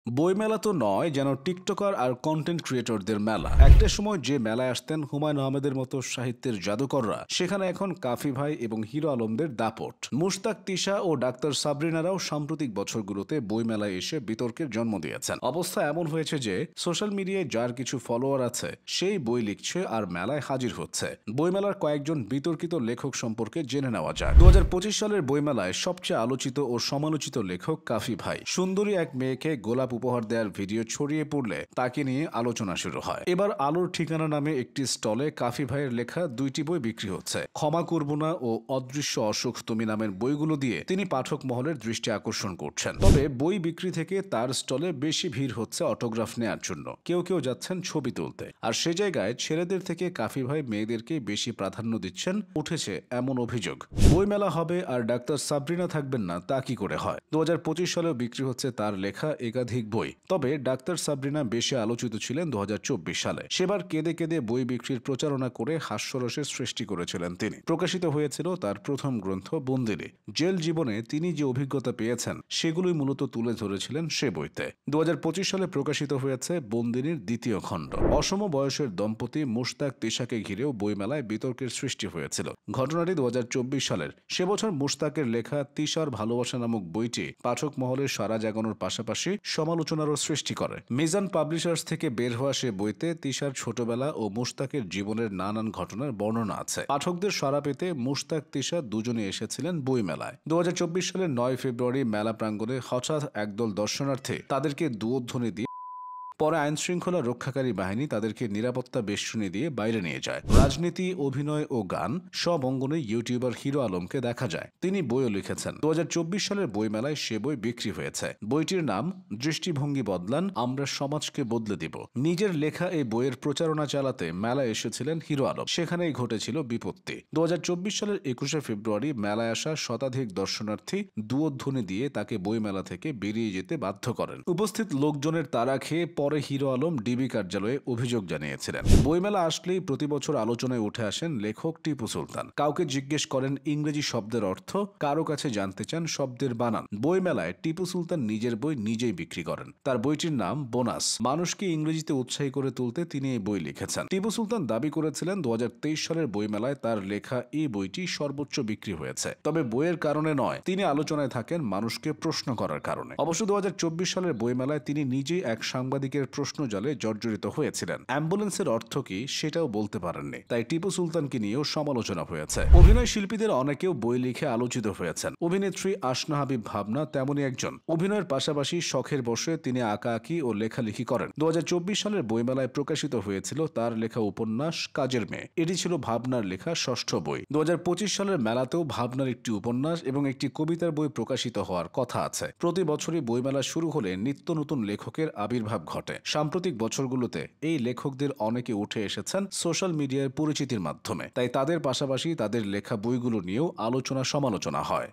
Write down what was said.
বইমেলা তো নয়, যেন টিকটকার আর কন্টেন্ট ক্রিয়েটরদের মেলা। একটা সময় যে মেলায় আসতেন হুমায়ুন আহমেদের মতো সাহিত্যের জাদুকররা, সেখানে এখন কাফি ভাই এবং হিরো আলমদের দাপট। মুশতাক, তিশা ও ডাক্তার সাবরিনারাও সাম্প্রতিক বছরগুলোতে বইমেলায় এসে বিতর্কের জন্ম দিয়েছেন। অবস্থা এমন হয়েছে যে সোশ্যাল মিডিয়ায় যার কিছু ফলোয়ার আছে সেই বই লিখছে আর মেলায় হাজির হচ্ছে। বইমেলার কয়েকজন বিতর্কিত লেখক সম্পর্কে জেনে নেওয়া যায়। 2025 সালের বইমেলায় সবচেয়ে আলোচিত ও সমালোচিত লেখক কাফি ভাই। সুন্দরী এক মেয়েকে গোলাপ উপহার দেওয়ার ভিডিও ছড়িয়ে পড়লে তাকে নিয়ে আলোচনা শুরু হয়। এবার আলোর ঠিকানা নামে একটি স্টলে কাফি ভাইয়ের লেখা 2টি বই বিক্রি হচ্ছে। ক্ষমা করব না ও অদৃশ্য অসুখ তুমি নামের বইগুলো দিয়ে তিনি পাঠক মহলের দৃষ্টি আকর্ষণ করছেন। তবে বই বিক্রি থেকে তার স্টলে বেশি ভিড় হচ্ছে অটোগ্রাফ নেয়ার জন্য। কেউ কেউ যাচ্ছেন ছবি তুলতে। আর সে জায়গায় ছেলেদের থেকে কাফি ভাই মেয়েদেরকে বেশি প্রাধান্য দিচ্ছেন, উঠেছে এমন অভিযোগ। বইমেলা হবে আর ডাক্তার সাবরিনা থাকবেন না, তা কি করে হয়? 2025 সালেও বিক্রি হচ্ছে তার লেখা একাধিক বই। তবে ডাক্তার সাবরিনা বেশি আলোচিত ছিলেন 2024 সালে। সেবার কেঁদে কেঁদে বই বিক্রির প্রচারণা করে হাস্যরসের সৃষ্টি করেছিলেন তিনি। প্রকাশিত হয়েছিল তার প্রথম গ্রন্থ বন্দিনী। জেল জীবনে তিনি যে অভিজ্ঞতা পেয়েছেন সেগুলোই মূলত তুলে ধরেছিলেন সে বইতে। 2025 সালে প্রকাশিত হয়েছে বন্দিনীর দ্বিতীয় খণ্ড। অসম বয়সের দম্পতি মুশতাক, তিশাকে ঘিরেও বইমেলায় বিতর্কের সৃষ্টি হয়েছিল। ঘটনাটি 2024 সালের। সে বছর মুশতাকের লেখা তিশার ভালোবাসা নামক বইটি পাঠক মহলের সাড়া জাগানোর পাশাপাশি সমালোচনারও সৃষ্টি করে। মিজান পাবলিশার্স থেকে বের হওয়া সে বইতে তিশার ছোটবেলা ও মুশতাকের জীবনের নানান ঘটনার বর্ণনা আছে। পাঠকদের সাড়া পেতে মুশতাক, তিশা দুজনে এসেছিলেন বইমেলায়। 2024 সালের 9 ফেব্রুয়ারি মেলা প্রাঙ্গণে হঠাৎ একদল দর্শনার্থী তাদেরকে দুধ্বনি দিয়ে পরে আইনশৃঙ্খলা রক্ষাকারী বাহিনী তাদেরকে নিরাপত্তা বেষ্টনী দিয়ে বাইরে নিয়ে যায়। রাজনীতি, অভিনয় ও গান সব অঙ্গনে ইউটিউবার হিরো আলমকে দেখা যায়। তিনি বইও লিখেছেন। 2024 সালের বইমেলায় সে বই বিক্রি হয়েছে। বইটির নাম দৃষ্টিভঙ্গি বদলান, আমরা সমাজকে বদলে দিব। নিজের লেখা এই বইয়ের প্রচারণা চালাতে মেলায় এসেছিলেন হিরো আলম। সেখানেই ঘটেছিল বিপত্তি। 2024 সালের 21শে ফেব্রুয়ারি মেলায় আসা শতাধিক দর্শনার্থী দুধ্বনি দিয়ে তাকে বইমেলা থেকে বেরিয়ে যেতে বাধ্য করেন। উপস্থিত লোকজনের তাড়া খেয়ে পরে হিরো আলম ডিবি কার্যালয়ে অভিযোগ জানিয়েছিলেন। বইমেলা আসলেই প্রতি বছর আলোচনায় উঠে আসেন লেখক টিপু সুলতান। কাউকে জিজ্ঞেস করেন ইংরেজি শব্দের অর্থ, কারো কাছে জানতে চান শব্দের বানান। বইমেলায় টিপু সুলতান নিজের বই নিজেই বিক্রি করেন। তার বইটির নাম বোনাস। মানুষকে ইংরেজিতে উৎসাহী করে তুলতে তিনি এই বই লিখেছেন। টিপু সুলতান দাবি করেছিলেন 2023 সালের বইমেলায় তার লেখা এই বইটি সর্বোচ্চ বিক্রি হয়েছে। তবে বইয়ের কারণে নয়, তিনি আলোচনায় থাকেন মানুষকে প্রশ্ন করার কারণে। অবশ্য 2024 সালের বইমেলায় তিনি নিজেই এক সাংবাদিকের প্রশ্ন জালে জর্জরিত হয়েছিলেন। অ্যাম্বুলেন্সের অর্থ কি সেটাও বলতে পারেননি। তাই টিপু সুলতানকে নিয়েও সমালোচনা হয়েছে। অভিনয় শিল্পীদের অনেকেও বই লিখে আলোচিত হয়েছেন। অভিনেত্রী আসনা হাবিব ভাবনা তেমনই একজন। অভিনয়ের পাশাপাশি শখের বশে তিনি আঁকাআঁকি ও লেখালেখি করেন। 2024 সালের বইমেলায় প্রকাশিত হয়েছিল তার লেখা উপন্যাস কাজের মেয়ে। এটি ছিল ভাবনার লেখা ষষ্ঠ বই। 2025 সালের মেলাতেও ভাবনার একটি উপন্যাস এবং একটি কবিতার বই প্রকাশিত হওয়ার কথা আছে। প্রতি বছরই বইমেলা শুরু হলে নিত্য নতুন লেখকের আবির্ভাব ঘটে। সাম্প্রতিক বছরগুলোতে এই লেখকদের অনেকে উঠে এসেছেন সোশ্যাল মিডিয়ায় পরিচিতির মাধ্যমে। তাই তাদের পাশাপাশি তাদের লেখা বইগুলো নিয়েও আলোচনা সমালোচনা হয়।